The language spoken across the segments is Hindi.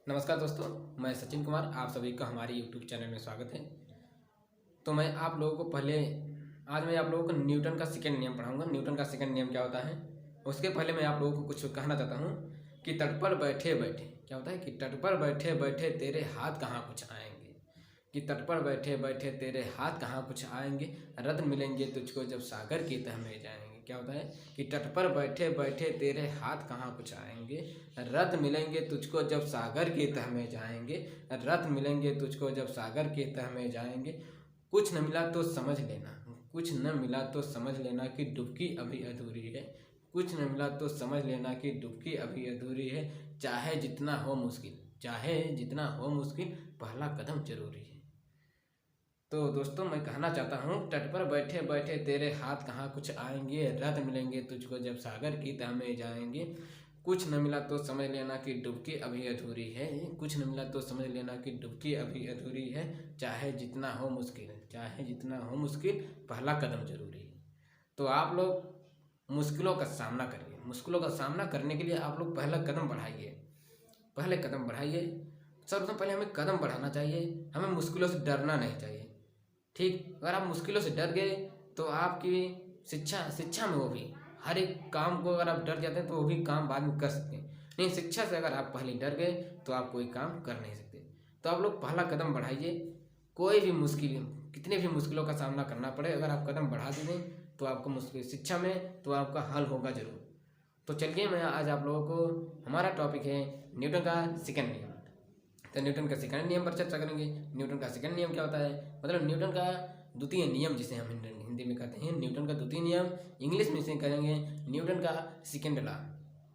नमस्कार दोस्तों, मैं सचिन कुमार। आप सभी का हमारे YouTube चैनल में स्वागत है। तो मैं आप लोगों को आज मैं आप लोगों को न्यूटन का सेकंड नियम पढ़ाऊंगा। न्यूटन का सेकंड नियम क्या होता है, उसके पहले मैं आप लोगों को कुछ कहना चाहता हूँ कि तट पर बैठे बैठे क्या होता है कि तट पर बैठे बैठे तेरे हाथ कहाँ कुछ आएंगे, कि तट पर बैठे बैठे तेरे हाथ कहाँ कुछ आएंगे, रत्न मिलेंगे तुझको जब सागर की तह में जाएंगे। क्या होता है कि तट पर बैठे बैठे तेरे हाथ कहाँ कुछ आएंगे, रत्न मिलेंगे तुझको जब सागर की तह में जाएंगे, रत्न मिलेंगे तुझको जब सागर की तह में जाएंगे। कुछ न मिला तो समझ लेना, कुछ न मिला तो समझ लेना कि डुबकी अभी अधूरी है, कुछ न मिला तो समझ लेना कि डुबकी अभी अधूरी है। चाहे जितना हो मुश्किल, चाहे जितना हो मुश्किल, पहला कदम जरूरी है। तो दोस्तों, मैं कहना चाहता हूँ, तट पर बैठे बैठे तेरे हाथ कहाँ कुछ आएंगे, रत्न मिलेंगे तुझको जब सागर की तह में जाएंगे। कुछ न मिला तो समझ लेना कि डुबकी अभी अधूरी है, कुछ न मिला तो समझ लेना कि डुबकी अभी अधूरी है। चाहे जितना हो मुश्किल, चाहे जितना हो मुश्किल, पहला कदम जरूरी है। तो आप लोग मुश्किलों का सामना करिए। मुश्किलों का सामना करने के लिए आप लोग पहला कदम बढ़ाइए, पहले कदम बढ़ाइए। सबसे पहले हमें कदम बढ़ाना चाहिए, हमें मुश्किलों से डरना नहीं चाहिए। ठीक, अगर आप मुश्किलों से डर गए तो आपकी शिक्षा में वो भी हर एक काम को अगर आप डर जाते हैं तो वो भी काम बाद में कर सकते हैं। नहीं, शिक्षा से अगर आप पहले डर गए तो आप कोई काम कर नहीं सकते। तो आप लोग पहला कदम बढ़ाइए। कोई भी मुश्किल, कितने भी मुश्किलों का सामना करना पड़े, अगर आप कदम बढ़ा दें तो आपको मुश्किल शिक्षा में तो आपका हल होगा जरूर। तो चलिए, मैं आज आप लोगों को, हमारा टॉपिक है न्यूटन का सेकंड नियम। तो न्यूटन का सेकंड नियम पर चर्चा करेंगे। न्यूटन का सेकंड नियम क्या होता है, मतलब न्यूटन का द्वितीय नियम, जिसे हम हिंदी में कहते हैं न्यूटन का द्वितीय नियम, इंग्लिश में इसे करेंगे न्यूटन का सेकंड लॉ।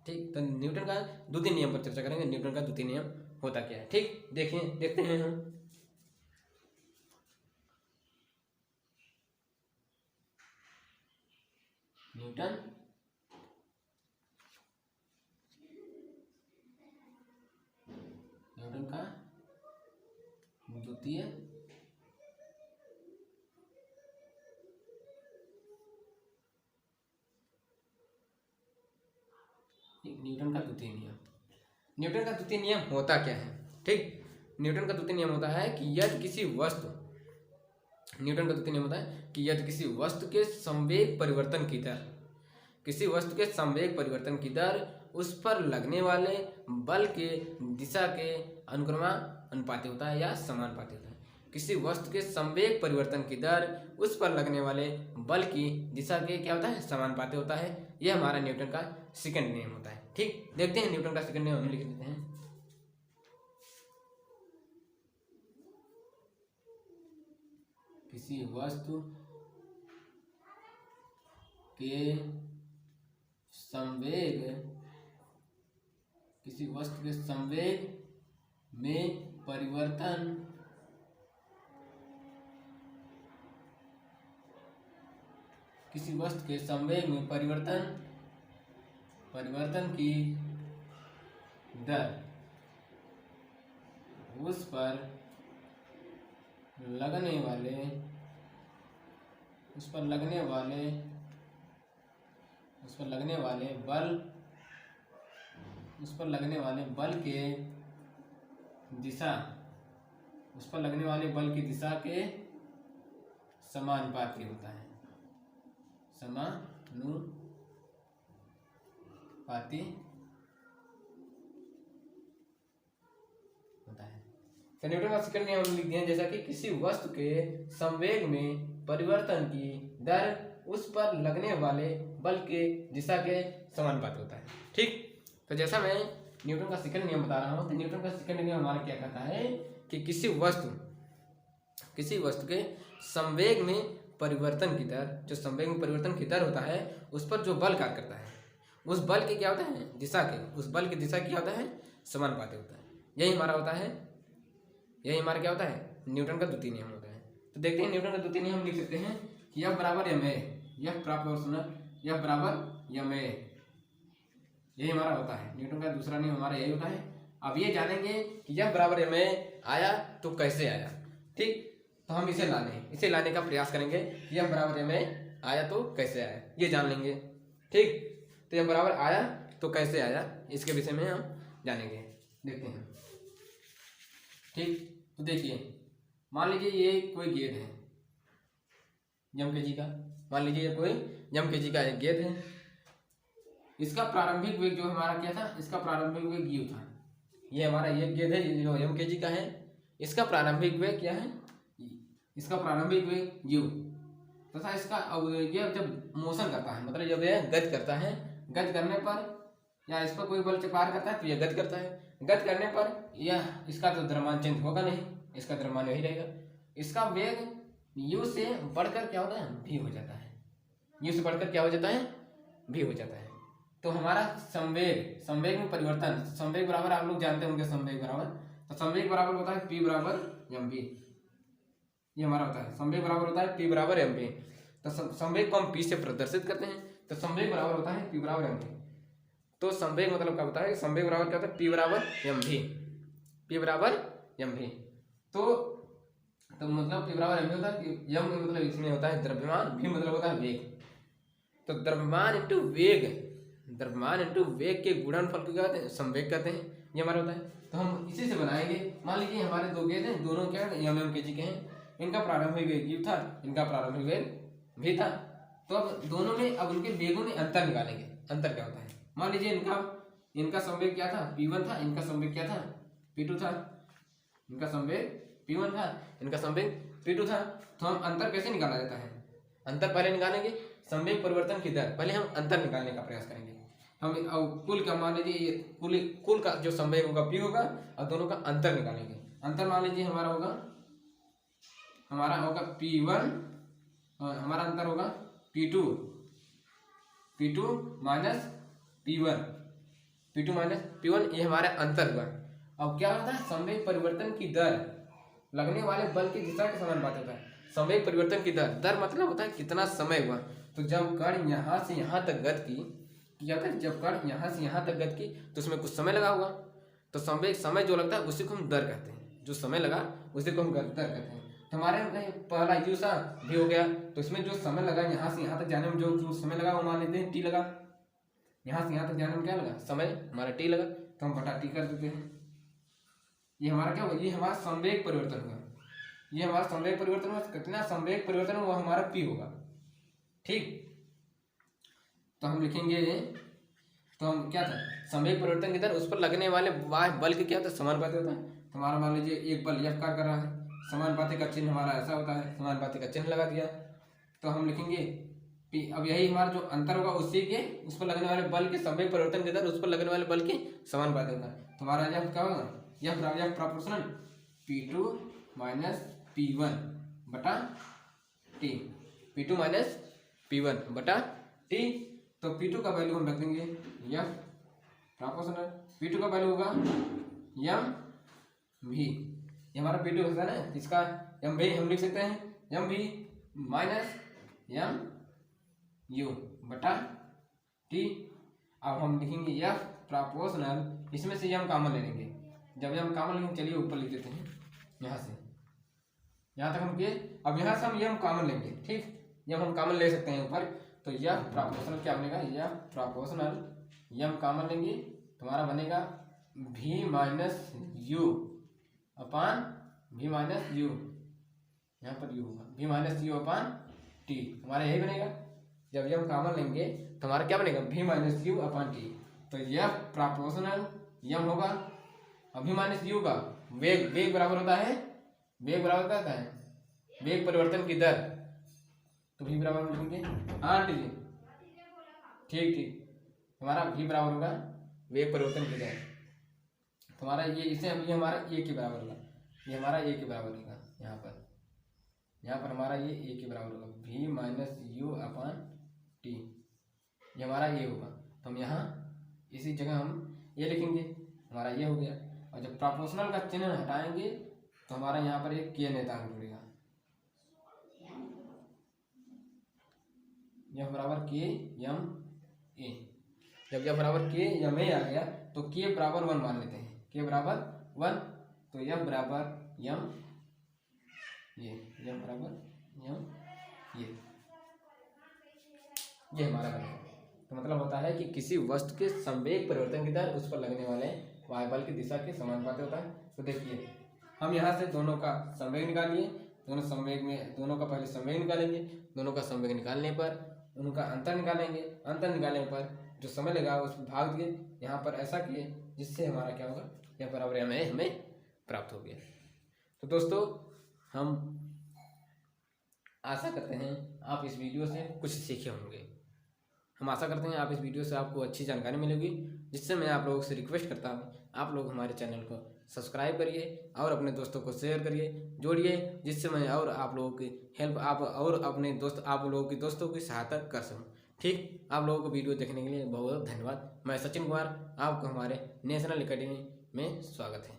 ठीक, तो न्यूटन का द्वितीय नियम पर चर्चा करेंगे। न्यूटन का द्वितीय नियम होता क्या है, ठीक, देखते हैं हम। न्यूटन न्यूटन का द्वितीय न्यूटन का द्वितीय नियम। न्यूटन का द्वितीय नियम होता क्या है, ठीक। न्यूटन का द्वितीय नियम होता है कि यदि किसी वस्तु, न्यूटन का द्वितीय नियम होता है कि यदि किसी वस्तु के संवेग परिवर्तन की दर, किसी वस्तु के संवेग परिवर्तन की दर उस पर लगने वाले बल के दिशा के अनुक्रमानुपाती होता है या समानुपाती होता है। किसी वस्तु के संवेग परिवर्तन की दर उस पर लगने वाले बल की दिशा के क्या होता है, समानुपाती होता है। यह हमारा न्यूटन का सेकंड नियम होता है। ठीक, देखते हैं न्यूटन का सेकंड नियम, हम लिख देते हैं। किसी वस्तु के संवेग, किसी वस्तु के संवेग में परिवर्तन किसी वस्तु के संवेग में परिवर्तन की दर उस पर लगने बल के दिशा, उस पर लगने वाले बल की दिशा के समानुपाती होता है, समानुपाती होता है। तो न्यूटन का सेकंड नियम लिख दिया, जैसा कि किसी वस्तु के संवेग में परिवर्तन की दर उस पर लगने वाले बल के दिशा के समानुपाती होता है। ठीक, तो जैसा मैं न्यूटन का सेकंड नियम बता रहा हूँ, तो न्यूटन का सेकंड नियम हमारा क्या कहता है कि किसी वस्तु के संवेग में परिवर्तन की दर, जो संवेग में परिवर्तन की दर होता है, उस पर जो बल कार्य करता है, उस बल के क्या होता है, दिशा के, उस बल की दिशा क्या होता है, समानुपाती होता है। यही हमारा होता है, यही हमारा क्या होता है, न्यूटन का द्वितीय नियम होता है। तो देखते हैं न्यूटन का द्वितीय नियम, लिख सकते हैं कि F बराबर m, F बराबर m, यही हमारा होता है। न्यूटन का दूसरा नियम हमारा यही होता है। अब ये जानेंगे कि F बराबर m आया तो कैसे आया। ठीक, तो हम इसे लाने का प्रयास करेंगे कि F बराबर m आया तो कैसे आया, ये जान लेंगे। ठीक, तो F बराबर आया तो कैसे आया, इसके विषय में हम जानेंगे। देखते हैं, ठीक, तो देखिए मान लीजिए ये कोई गेंद है यम के जी का, मान लीजिए ये कोई यम के जी का एक गेंद है। इसका प्रारंभिक वेग जो हमारा क्या था, इसका प्रारंभिक वेग यू था। ये हमारा ये गेंद है जो यम के जी का है, इसका प्रारंभिक वेग क्या है, इसका प्रारंभिक वेग यू तथा इसका अब ये जब मोशन करता है मतलब जब यह गति करता है, गति करने पर या इस पर कोई बल कार्य करता है तो यह गति करता है, गति करने पर यह इसका तो द्रव्यमान चेंज होगा नहीं, इसका द्रव्यमान वही रहेगा। इसका वेग u से बढ़कर क्या होता है v हो जाता है, u से बढ़कर क्या हो जाता है v हो जाता है। तो हमारा संवेग, संवेग में परिवर्तन, संवेग बराबर आप लोग जानते होंगे संवेग बराबर, तो संवेग बराबर होता है p बराबर एम वी, ये हमारा होता है संवेग बराबर होता है p बराबर एम वी। तो संवेग को हम p से प्रदर्शित करते हैं, तो संवेग बराबर होता है p बराबर एम वी। तो संवेग मतलब क्या होता है, संवेग बराबर क्या होता है p बराबर एम वी, p बराबर एम वी। तो मतलब p बराबर एम वी होता है कि यम मतलब इसमें होता है द्रव्यमान, v मतलब होता है वेग। तो द्रव्यमान इंटू वेग, द्रव्यमान इंटू वेग के गुणनफल को क्या कहते हैं, संवेग कहते हैं, ये हमारा होता है। तो हम इसी से बनाएंगे, मान लीजिए हमारे दो गेंद हैं, दोनों क्या यम एम के जी के हैं, इनका प्रारंभिक वेग u था, इनका प्रारंभिक वेग v था। तो अब दोनों में अब उनके वेगों में अंतर निकालेंगे, अंतर क्या होता है। मान लीजिए इनका संवेग क्या था p1 था, इनका संवेग क्या था p2 था, इनका संवेग p1 था, इनका संवेग p2 था। तो हम अंतर कैसे निकाला जाता है, अंतर पहले निकालेंगे, संवेग परिवर्तन की दर पहले हम अंतर निकालने का प्रयास करेंगे। हम कुल का मान लीजिए कुल का जो संवेग होगा p होगा और दोनों का अंतर निकालेंगे। अंतर मान लीजिए हमारा होगा p1, हमारा अंतर होगा p2 माइनस p1, ये हमारा अंतर हुआ। अब क्या होता है, संवेग परिवर्तन की दर लगने वाले बल की दिशा के समानुपाती होता है। संवेग परिवर्तन की दर मतलब होता है कितना समय हुआ। तो जब कण यहाँ से यहाँ तक गति की, क्या होता है, जब कण यहाँ से यहाँ तक गति की तो उसमें कुछ समय लगा होगा। तो संवेग समय जो लगता है उसी को हम दर कहते हैं, जो समय लगा उसी को हम दर कहते हैं। तो हमारे पहला यू सा भी हो गया, तो इसमें जो समय लगा यहाँ से यहाँ तक जाने में जो समय लगा वो मान लेते हैं टी लगा, यहाँ से यहाँ तक जाने में क्या लगा समय हमारा टी लगा, तो हम बटा टी कर देते हैं। ये हमारा क्या हुआ, ये हमारा संवेग परिवर्तन हुआ, ये हमारा संवेग परिवर्तन हुआ, कितना संवेग परिवर्तन हुआ हमारा पी होगा। ठीक, तो हम लिखेंगे, तो हम क्या था संवेग परिवर्तन की दर उस पर लगने वाले बल के क्या होता है समानुपाती होता है। तो हमारा मान लीजिए एक बल F कार्य कर रहा है, समानुपाती का चिन्ह हमारा ऐसा होता है, समानुपाती का चिन्ह लगा दिया। तो हम लिखेंगे P, अब यही हमारा जो अंतर होगा उसी के उस पर लगने वाले बल के संवेग परिवर्तन की दर उस पर लगने वाले बल के समानुपाती होता है। तो हमारा यह क्या होगा, यह प्रोपोर्शनल P2 माइनस P1 बटा T, P2 माइनस P1 बटा T। तो P2 का वैल्यू हम रख देंगे यह प्रोपोर्शनल, P2 का वैल्यू होगा यम भी, ये हमारा P2 होता है ना, इसका यम भी हम लिख सकते हैं यम भी माइनस यम यू बटा टी। अब हम लिखेंगे यह प्रोपोर्शनल, इसमें से यम कॉमन ले लेंगे, जब यम कॉमन लेंगे चलिए ऊपर लिख देते हैं, यहाँ से यहाँ तक हम किए। अब यहाँ से हम यम कॉमन लेंगे, ठीक, यम हम कॉमन ले सकते हैं ऊपर। तो यह प्रोपोर्शनल क्या बनेगा, यह प्रोपोर्शनल यम कॉमन लेंगे तो हमारा बनेगा v minus you upon v minus you, यहाँ पर u होगा v minus you upon T, हमारा यही बनेगा। जब यम कॉमन लेंगे तो हमारा क्या बनेगा v minus you upon T. तो यह प्रोपोर्शनल यम होगा, v माइनस यू का वेग बराबर होता है, वेग बराबर क्या होता है, वेग परिवर्तन की दर। तो v बराबर लिखेंगे, हाँ ठीक, हमारा v बराबर होगा वेग परिवर्तन की दर। तो हमारा ये हमारा a के बराबर होगा, ये हमारा a के बराबर होगा, यहाँ पर हमारा ये a के बराबर होगा v minus you upon T, ये हमारा a होगा। तो हम यहाँ इसी जगह हम ये लिखेंगे, हमारा ये हो गया। और जब प्रोपोर्शनल का चिन्ह हटाएंगे तो हमारा यहाँ पर एक k नियतांक जुड़ेगा, यह बराबर k यम a। जब यह बराबर k यम a आ गया तो k बराबर 1 मान लेते हैं, k बराबर 1, तो यह बराबर यम यम बराबर यम ये हमारा बनेगा। तो मतलब होता है कि किसी वस्तु के संवेग परिवर्तन की दर उस पर लगने वाले वायुबल की दिशा के समानुपाती होता है। तो देखिए हम यहाँ से दोनों का संवेग निकालिए। दोनों का पहले संवेग निकालेंगे। दोनों का संवेग निकालने पर उनका अंतर निकालेंगे। अंतर निकालने पर जो समय लगा उसको भाग दिए, यहाँ पर ऐसा किए जिससे हमारा क्या होगा, यह बराबर हमें प्राप्त हो गया। तो दोस्तों, हम आशा करते हैं आप इस वीडियो से कुछ सीखे होंगे। हम आशा करते हैं आप इस वीडियो से आपको अच्छी जानकारी मिलेगी, जिससे मैं आप लोगों से रिक्वेस्ट करता हूँ आप लोग हमारे चैनल को सब्सक्राइब करिए और अपने दोस्तों को शेयर करिए, जोड़िए, जिससे मैं और आप लोगों की हेल्प आप लोगों की दोस्तों की सहायता कर सकूँ। ठीक, आप लोगों को वीडियो देखने के लिए बहुत बहुत धन्यवाद। मैं सचिन कुमार, आपको हमारे नेशनल एकेडमी में स्वागत है।